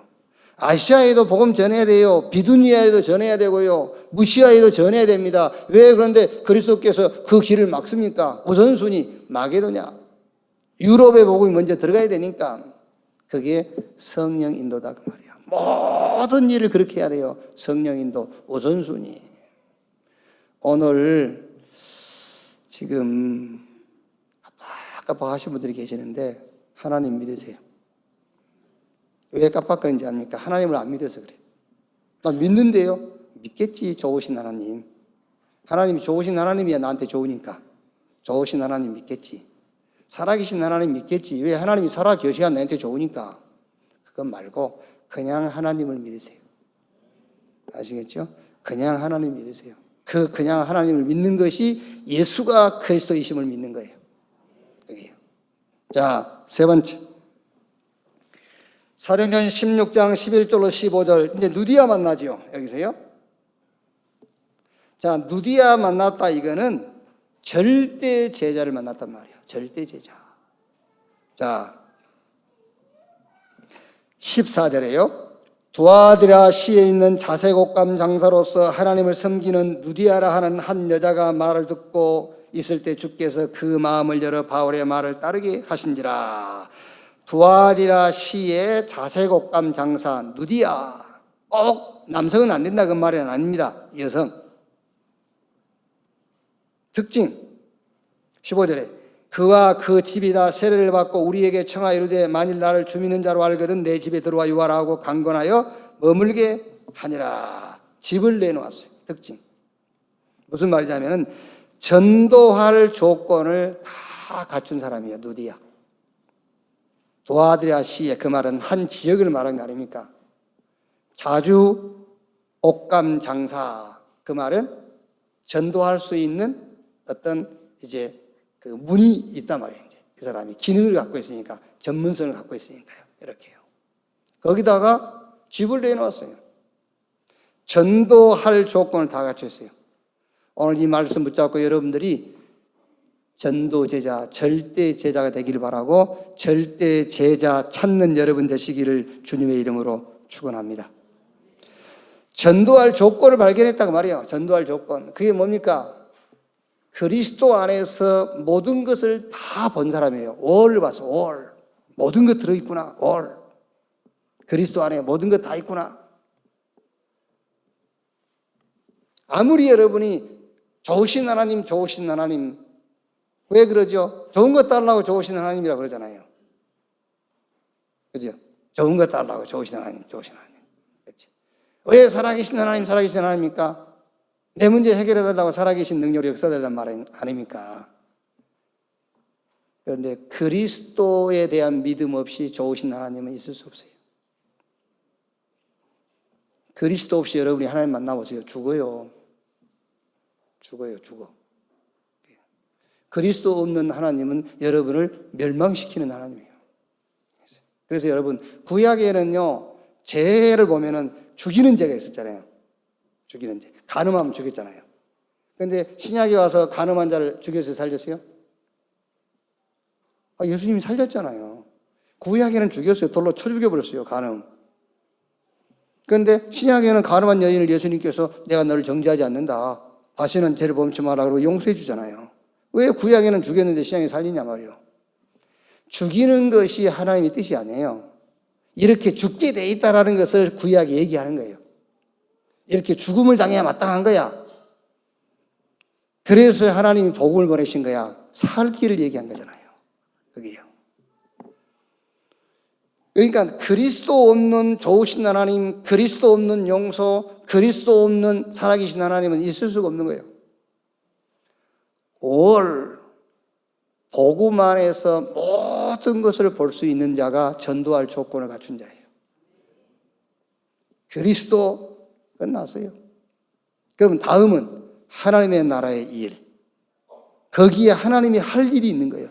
S1: 아시아에도 복음 전해야 돼요. 비두니아에도 전해야 되고요. 무시아에도 전해야 됩니다. 왜 그런데 그리스도께서 그 길을 막습니까? 우선순위 마게도냐. 유럽의 복음이 먼저 들어가야 되니까 그게 성령 인도다 그 말이야. 모든 일을 그렇게 해야 돼요. 성령 인도 우선순위. 오늘 지금 깜빡하신 분들이 계시는데 하나님 믿으세요. 왜 깜빡거리는지 압니까? 하나님을 안 믿어서 그래요. 나 믿는데요. 믿겠지. 좋으신 하나님. 하나님이 좋으신 하나님이야. 나한테 좋으니까. 좋으신 하나님 믿겠지. 살아계신 하나님 믿겠지. 왜? 하나님이 살아계셔야 나한테 좋으니까. 그것 말고 그냥 하나님을 믿으세요. 아시겠죠? 그냥 하나님 믿으세요. 그냥 하나님을 믿는 것이 예수가 그리스도이심을 믿는 거예요. 여기요. 자, 세 번째. 사도행전 16장 11절로 15절. 이제 누디아 만나죠. 여기서요. 자, 누디아 만났다. 이거는 절대 제자를 만났단 말이에요. 절대 제자. 자, 14절에요. 두아디라 시에 있는 자색옥감 장사로서 하나님을 섬기는 누디아라 하는 한 여자가 말을 듣고 있을 때 주께서 그 마음을 열어 바울의 말을 따르게 하신지라. 두아디라 시의 자색옥감 장사 누디아. 꼭 남성은 안 된다 그 말은 아닙니다. 여성. 특징 15절에 그와 그 집이 다 세례를 받고 우리에게 청하 이르되 만일 나를 주 믿는 자로 알거든 내 집에 들어와 유하라 하고 강권하여 머물게 하니라. 집을 내놓았어요. 특징 무슨 말이냐면은 전도할 조건을 다 갖춘 사람이에요. 누디아. 두아디라 시에 그 말은 한 지역을 말한 거 아닙니까? 자주 옥감 장사 그 말은 전도할 수 있는 어떤 이제 그 문이 있단 말이에요. 이제 이 사람이 기능을 갖고 있으니까 전문성을 갖고 있으니까요. 이렇게요. 거기다가 집을 내놓았어요. 전도할 조건을 다 갖췄어요. 오늘 이 말씀 붙잡고 여러분들이 전도 제자, 절대 제자가 되기를 바라고 절대 제자 찾는 여러분 되시기를 주님의 이름으로 축원합니다. 전도할 조건을 발견했다고 말이에요. 전도할 조건. 그게 뭡니까? 그리스도 안에서 모든 것을 다 본 사람이에요. all을 봤어. all. 모든 것 들어있구나. all. 그리스도 안에 모든 것 다 있구나. 아무리 여러분이 좋으신 하나님 왜 그러죠? 좋은 것 따르려고 좋으신 하나님이라고 그러잖아요. 그죠? 좋은 것 따르려고 좋으신 하나님. 그렇지? 왜 살아계신 하나님입니까? 내 문제 해결해달라고 살아계신 능력이 역사되려는 말 아닙니까? 그런데 그리스도에 대한 믿음 없이 좋으신 하나님은 있을 수 없어요. 그리스도 없이 여러분이 하나님 만나보세요. 죽어요. 그리스도 없는 하나님은 여러분을 멸망시키는 하나님이에요. 그래서 여러분 구약에는요 죄를 보면은 죽이는 죄가 있었잖아요. 죽이는 죄. 간음하면 죽였잖아요. 그런데 신약에 와서 간음한 자를 죽여서 살렸어요? 예수님이 살렸잖아요. 구약에는 죽였어요. 돌로 쳐 죽여버렸어요. 간음. 그런데 신약에는 가늠한 여인을 예수님께서 내가 너를 정죄하지 않는다, 다시는 죄를 범치 마라 그러고 용서해 주잖아요. 왜 구약에는 죽였는데 신약에 살리냐 말이에요. 죽이는 것이 하나님의 뜻이 아니에요. 이렇게 죽게 돼 있다라는 것을 구약이 얘기하는 거예요. 이렇게 죽음을 당해야 마땅한 거야. 그래서 하나님이 복음을 보내신 거야. 살 길을 얘기한 거잖아요. 그게요. 그러니까 그리스도 없는 좋으신 하나님, 그리스도 없는 용서, 그리스도 없는 살아계신 하나님은 있을 수가 없는 거예요. 복음 안에서 모든 것을 볼 수 있는 자가 전도할 조건을 갖춘 자예요. 그리스도 끝났어요. 그럼 다음은 하나님의 나라의 일. 거기에 하나님이 할 일이 있는 거예요.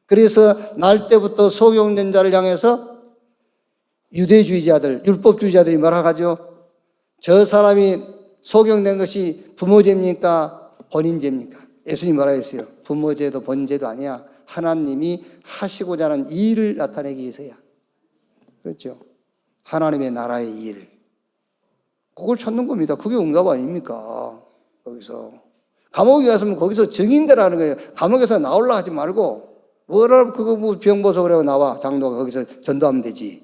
S1: 그래서 날 때부터 소경된 자를 향해서 유대주의자들, 율법주의자들이 뭐라 하죠? 저 사람이 소경된 것이 부모죄입니까? 본인죄입니까? 예수님이 뭐라 했어요? 부모죄도 본인죄도 아니야. 하나님이 하시고자 하는 일을 나타내기 위해서야. 그렇죠? 하나님의 나라의 일. 그걸 찾는 겁니다. 그게 응답 아닙니까? 거기서. 감옥에 갔으면 거기서 증인되라는 거예요. 감옥에서 나올라 하지 말고, 뭐라 그거 뭐 병 보소 그래고 나와. 장로가 거기서 전도하면 되지.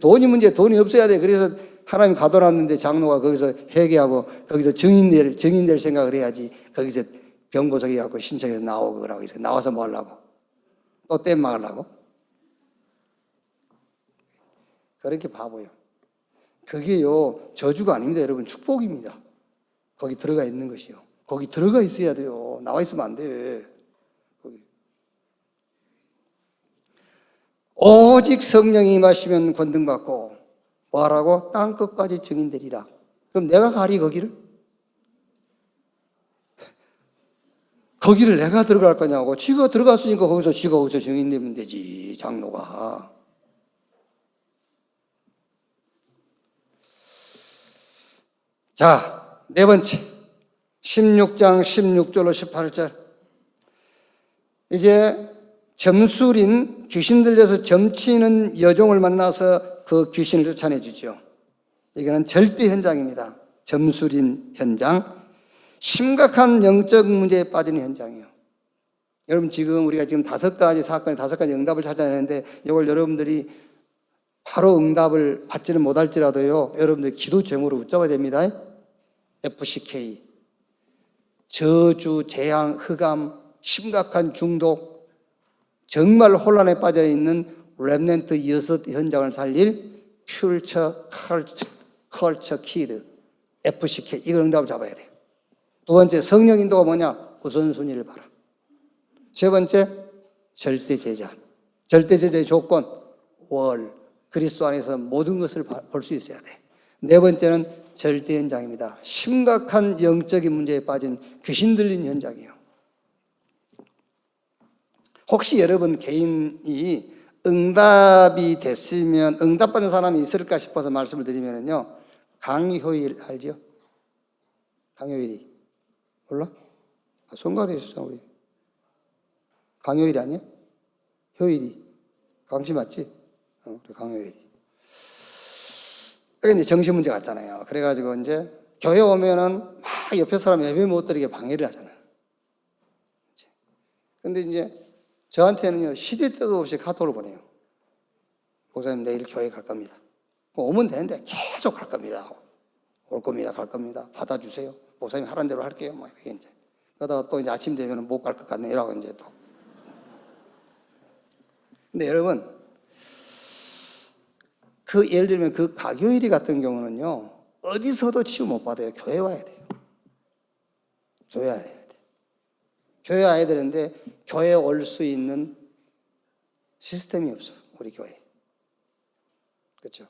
S1: 돈이 문제, 돈이 없어야 돼. 그래서 하나님 가둬놨는데 장로가 거기서 회개하고 거기서 증인될 생각을 해야지. 거기서 병보석이 갖고 신청해서 나오고 그러고 있어요. 나와서 뭐 하려고? 또 땜 막으려고? 그렇게 바보요. 그게요, 저주가 아닙니다, 여러분. 축복입니다. 거기 들어가 있는 것이요. 거기 들어가 있어야 돼요. 나와 있으면 안 돼. 거기. 오직 성령이 임하시면 권능받고 뭐하라고? 땅 끝까지 증인되리라. 그럼 내가 가리 거기를? 거기를 내가 들어갈 거냐고. 지가 들어갔으니까 거기서 증인되면 되지, 장로가. 자, 네 번째 16장 16절로 18절. 이제 점술인, 귀신 들려서 점치는 여종을 만나서 그 귀신을 쫓아내 주죠. 이거는 절대 현장입니다. 점술인 현장. 심각한 영적 문제에 빠지는 현장이에요. 여러분, 우리가 지금 5가지 사건에 5가지 응답을 찾아내는데 이걸 여러분들이 바로 응답을 받지는 못할지라도요, 여러분들 기도 제목으로 붙잡아야 됩니다. FCK. 저주, 재앙, 흑암, 심각한 중독, 정말 혼란에 빠져 있는 렘넌트 6 현장을 살릴 퓨처 컬처 키드, FCK. 이걸 응답을 잡아야 돼요. 두 번째, 성령 인도가 뭐냐? 우선순위를 봐라. 세 번째, 절대 제자. 절대 제자의 조건, 그리스도 안에서 모든 것을 볼 수 있어야 돼. 네 번째는 절대 현장입니다. 심각한 영적인 문제에 빠진 귀신 들린 현장이에요. 혹시 여러분 개인이 응답이 됐으면 응답받는 사람이 있을까 싶어서 말씀을 드리면요, 강효일 알죠? 강효일이 몰라? 성가대 있었잖아 우리. 강효일 아니야? 효일이 강씨 맞지? 우리 강효일이. 이제 정신 문제 같잖아요. 그래가지고 이제 교회 오면은 막 옆에 사람 예배 못 드리게 방해를 하잖아요. 근데 이제 저한테는요, 시대 때도 없이 카톡을 보내요. 목사님 내일 교회 갈 겁니다. 오면 되는데 계속 갈 겁니다. 올 겁니다. 갈 겁니다. 받아주세요. 목사님 하라는 대로 할게요. 막 이렇게 이제. 그러다가 또 이제 아침 되면 못 갈 것 같네. 이라고 이제 또. 근데 여러분, 예를 들면 그 가교일이 같은 경우는요, 어디서도 치유 못 받아요. 교회 와야 돼요. 교회 와야 돼. 교회 와야 되는데, 교회에 올 수 있는 시스템이 없어요. 우리 교회. 그렇죠?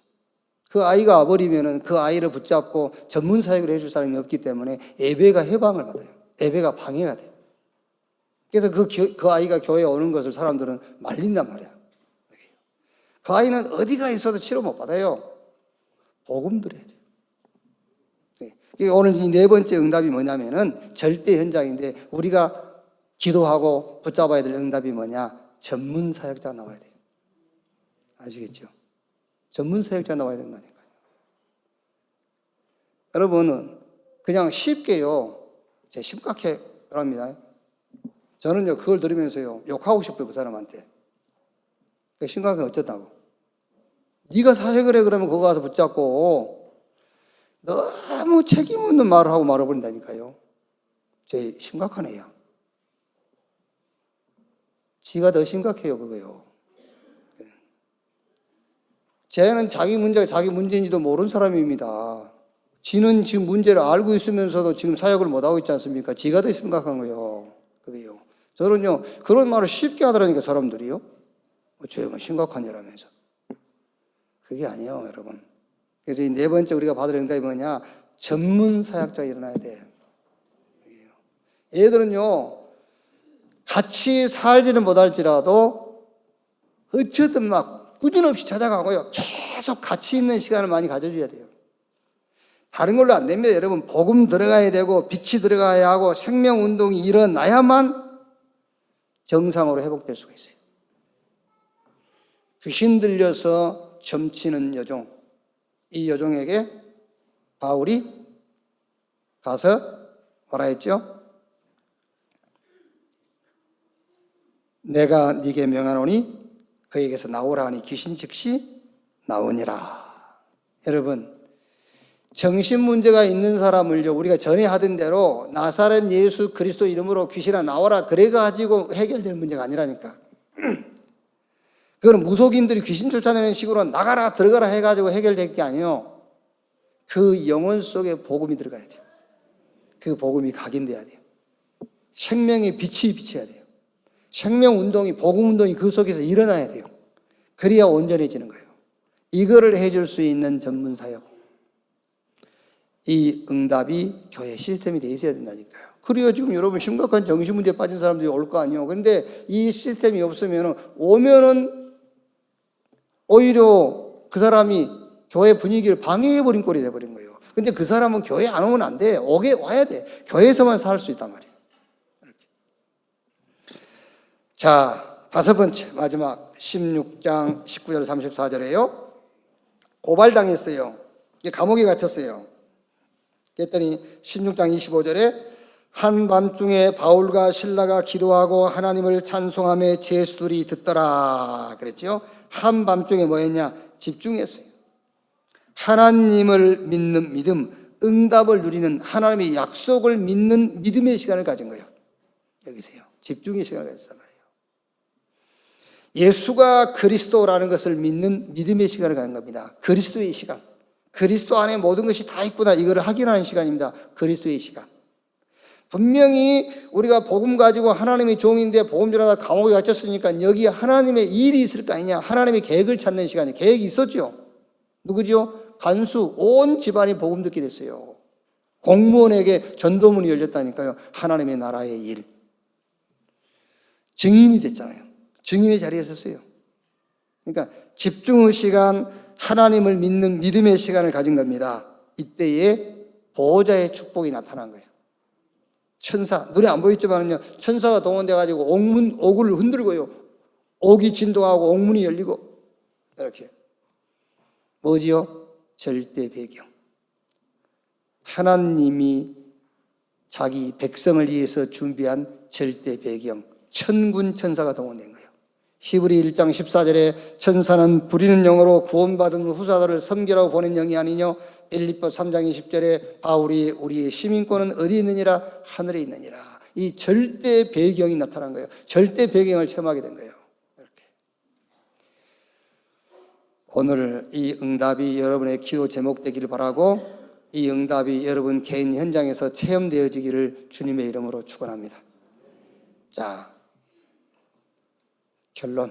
S1: 그 아이가 와버리면은 그 아이를 붙잡고 전문 사역을 해줄 사람이 없기 때문에 예배가 해방을 받아요. 예배가 방해가 돼요. 그래서 그 아이가 교회에 오는 것을 사람들은 말린단 말이야. 그 아이는 어디가 있어도 치료 못 받아요. 복음 들어야 돼요. 네. 오늘 이 네 번째 응답이 뭐냐면은 절대 현장인데, 우리가 기도하고 붙잡아야 될 응답이 뭐냐? 전문 사역자가 나와야 돼요. 아시겠죠? 전문 사역자 나와야 된다니까요. 여러분은 그냥 쉽게요, 제 심각해 그럽니다. 저는요, 그걸 들으면서요, 욕하고 싶어요, 그 사람한테. 심각하게 어쩌다고. 네가 사역을 해 그러면 그거 가서 붙잡고 너무 책임 없는 말을 하고 말아버린다니까요. 제 심각한 애야. 지가 더 심각해요, 그거요. 쟤는 자기 문제가 자기 문제인지도 모르는 사람입니다. 지는 지금 문제를 알고 있으면서도 지금 사역을 못하고 있지 않습니까? 지가 더 심각한 거예요. 그게요. 저는요, 그런 말을 쉽게 하더라니까, 사람들이요. 저 형은 심각한 일하면서. 그게 아니에요, 여러분. 그래서 이 네 번째 우리가 받을 응답이 뭐냐? 전문 사역자가 일어나야 돼. 얘들은요, 같이 살지는 못할지라도 어쨌든 막 꾸준없이 찾아가고요, 계속 같이 있는 시간을 많이 가져줘야 돼요. 다른 걸로 안 됩니다, 여러분. 복음 들어가야 되고 빛이 들어가야 하고 생명운동이 일어나야만 정상으로 회복될 수가 있어요. 귀신 들려서 점치는 여종, 이 여종에게 바울이 가서 뭐라 했죠? 내가 네게 명하노니 그에게서 나오라 하니 귀신 즉시 나오니라. 여러분, 정신 문제가 있는 사람을요, 우리가 전에 하던 대로 나사렛 예수 그리스도 이름으로 귀신아 나오라 그래가지고 해결될 문제가 아니라니까. 그건 무속인들이 귀신 쫓아내는 식으로 나가라 들어가라 해가지고 해결될 게 아니에요. 그 영혼 속에 복음이 들어가야 돼요. 그 복음이 각인돼야 돼요. 생명의 빛이 비쳐야 돼요. 생명운동이, 복음운동이 그 속에서 일어나야 돼요. 그래야 온전해지는 거예요. 이거를 해줄 수 있는 전문사역, 이 응답이 교회 시스템이 돼 있어야 된다니까요. 그래야 지금 여러분 심각한 정신문제에 빠진 사람들이 올 거 아니에요. 근데 이 시스템이 없으면 오면은 오히려 그 사람이 교회 분위기를 방해해버린 꼴이 돼버린 거예요. 근데 그 사람은 교회 안 오면 안 돼. 오게 와야 돼. 교회에서만 살 수 있단 말이에요. 이렇게. 자, 다섯 번째, 마지막 16장 19절 34절에요. 고발당했어요. 감옥에 갇혔어요. 그랬더니 16장 25절에 한밤중에 바울과 실라가 기도하고 하나님을 찬송하며 제수들이 듣더라 그랬죠. 한밤중에 뭐였냐? 집중했어요. 하나님을 믿는 믿음, 응답을 누리는 하나님의 약속을 믿는 믿음의 시간을 가진 거예요. 여기서요. 집중의 시간을 가졌단 말이에요. 예수가 그리스도라는 것을 믿는 믿음의 시간을 가진 겁니다. 그리스도의 시간. 그리스도 안에 모든 것이 다 있구나, 이걸 확인하는 시간입니다. 그리스도의 시간. 분명히 우리가 복음 가지고 하나님의 종인데 복음 전하다 감옥에 갇혔으니까 여기 하나님의 일이 있을 거 아니냐. 하나님의 계획을 찾는 시간이 계획이 있었죠. 누구죠? 간수, 온 집안이 복음 듣게 됐어요. 공무원에게 전도문이 열렸다니까요. 하나님의 나라의 일. 증인이 됐잖아요. 증인의 자리에 섰어요. 그러니까 집중의 시간, 하나님을 믿는 믿음의 시간을 가진 겁니다. 이때에 보호자의 축복이 나타난 거예요. 천사, 눈에 안 보였지만요, 천사가 동원돼가지고 옥을 흔들고요, 옥이 진동하고 옥문이 열리고, 이렇게. 뭐지요? 절대 배경. 하나님이 자기 백성을 위해서 준비한 절대 배경, 천군 천사가 동원된 거예요. 히브리 1장 14절에 천사는 부리는 영으로 구원받은 후사들을 섬기라고 보낸 영이 아니뇨. 빌립보 3장 20절에 바울이 우리의 시민권은 어디 있느니라? 하늘에 있느니라. 이 절대 배경이 나타난 거예요. 절대 배경을 체험하게 된 거예요. 이렇게. 오늘 이 응답이 여러분의 기도 제목 되기를 바라고, 이 응답이 여러분 개인 현장에서 체험되어지기를 주님의 이름으로 축원합니다. 자, 결론.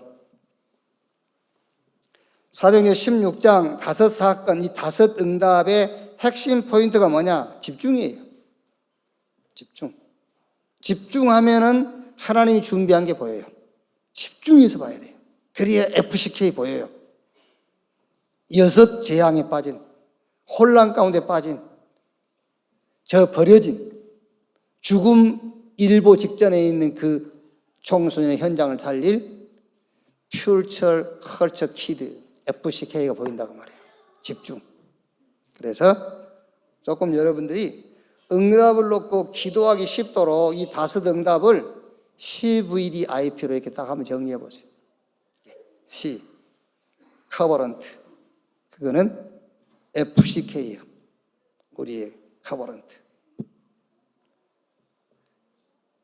S1: 사도행전 16장 다섯 사건, 이 다섯 응답의 핵심 포인트가 뭐냐? 집중이에요. 집중. 집중하면은 하나님이 준비한 게 보여요. 집중해서 봐야 돼요. 그래야 FCK 보여요. 여섯 재앙에 빠진, 혼란 가운데 빠진, 저 버려진, 죽음 일보 직전에 있는 그 청소년의 현장을 살릴 퓨처 컬처 키드, FCK가 보인다고 말해요. 집중. 그래서 조금 여러분들이 응답을 놓고 기도하기 쉽도록 이 다섯 응답을 CVDIP로 이렇게 딱 한번 정리해 보세요. C, 커버런트. 그거는 FCK예요. 우리의 커버런트.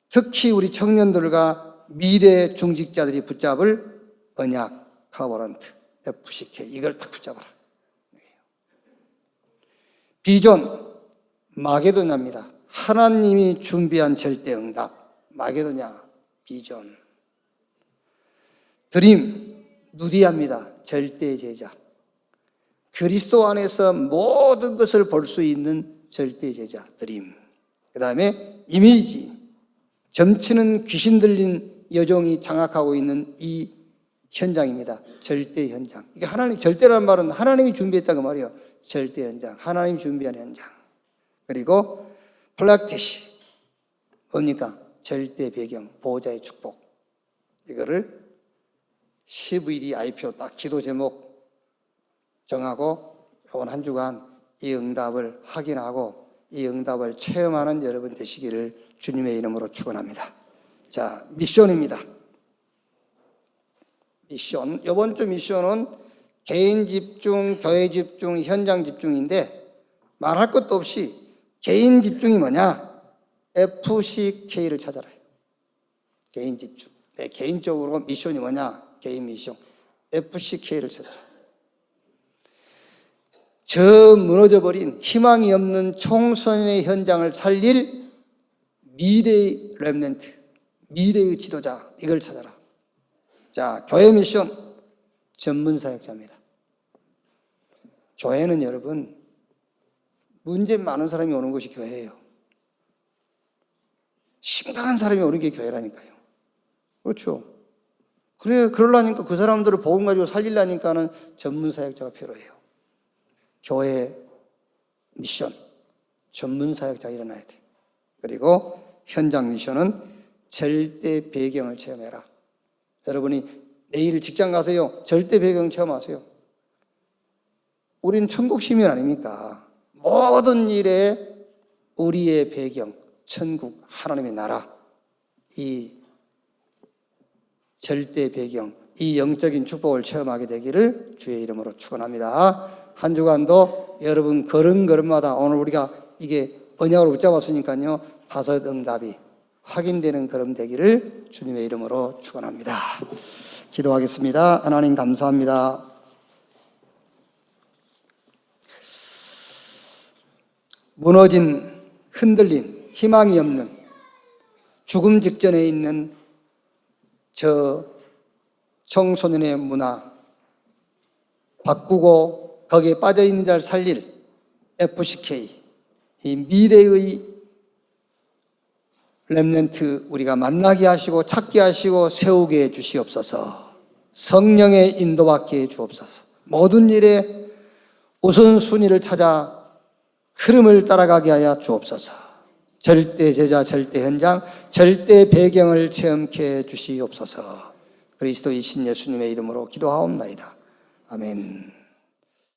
S1: 특히 우리 청년들과 미래 중직자들이 붙잡을 언약, 커버런트, FCK. 이걸 딱 붙잡아라. 비전, 마게도냐입니다. 하나님이 준비한 절대 응답. 마게도냐, 비전. 드림, 누디아입니다. 절대 제자. 그리스도 안에서 모든 것을 볼 수 있는 절대 제자, 드림. 그 다음에 이미지, 점치는 귀신 들린 여종이 장악하고 있는 이 현장입니다. 절대 현장. 이게 하나님, 절대라는 말은 하나님이 준비했다고 말이에요. 절대 현장. 하나님이 준비한 현장. 그리고 플락티시. 뭡니까? 절대 배경, 보호자의 축복. 이거를 CVDIP로 딱 기도 제목 정하고 이번 한 주간 이 응답을 확인하고 이 응답을 체험하는 여러분 되시기를 주님의 이름으로 축원합니다. 자, 미션입니다. 미션. 이번 주 미션은 개인 집중, 교회 집중, 현장 집중인데 말할 것도 없이 개인 집중이 뭐냐? FCK를 찾아라. 개인 집중. 내 개인적으로 미션이 뭐냐? 개인 미션. FCK를 찾아라. 저 무너져버린 희망이 없는 청소년의 현장을 살릴 미래의 렘넌트, 미래의 지도자, 이걸 찾아라. 자, 교회 미션, 전문 사역자입니다. 교회는 여러분, 문제 많은 사람이 오는 것이 교회예요. 심각한 사람이 오는 게 교회라니까요. 그렇죠. 그러려니까 그 사람들을 복음 가지고 살리려니까는 전문 사역자가 필요해요. 교회 미션, 전문 사역자 일어나야 돼. 그리고 현장 미션은 절대 배경을 체험해라. 여러분이 내일 직장 가세요. 절대 배경 체험하세요. 우린 천국 시민 아닙니까? 모든 일에 우리의 배경, 천국, 하나님의 나라, 이 절대 배경, 이 영적인 축복을 체험하게 되기를 주의 이름으로 축원합니다. 한 주간도 여러분 걸음걸음마다 오늘 우리가 이게 언약으로 붙잡았으니까요. 다섯 응답이 확인되는 걸음 되기를 주님의 이름으로 축원합니다. 기도하겠습니다. 하나님 감사합니다. 무너진, 흔들린, 희망이 없는, 죽음 직전에 있는 저 청소년의 문화 바꾸고 거기에 빠져있는 자를 살릴 FCK, 이 미래의 렘넌트 우리가 만나게 하시고 찾게 하시고 세우게 해 주시옵소서. 성령의 인도받게 해 주옵소서. 모든 일에 우선순위를 찾아 흐름을 따라가게 하여 주옵소서. 절대 제자, 절대 현장, 절대 배경을 체험케 해 주시옵소서. 그리스도이신 예수님의 이름으로 기도하옵나이다. 아멘.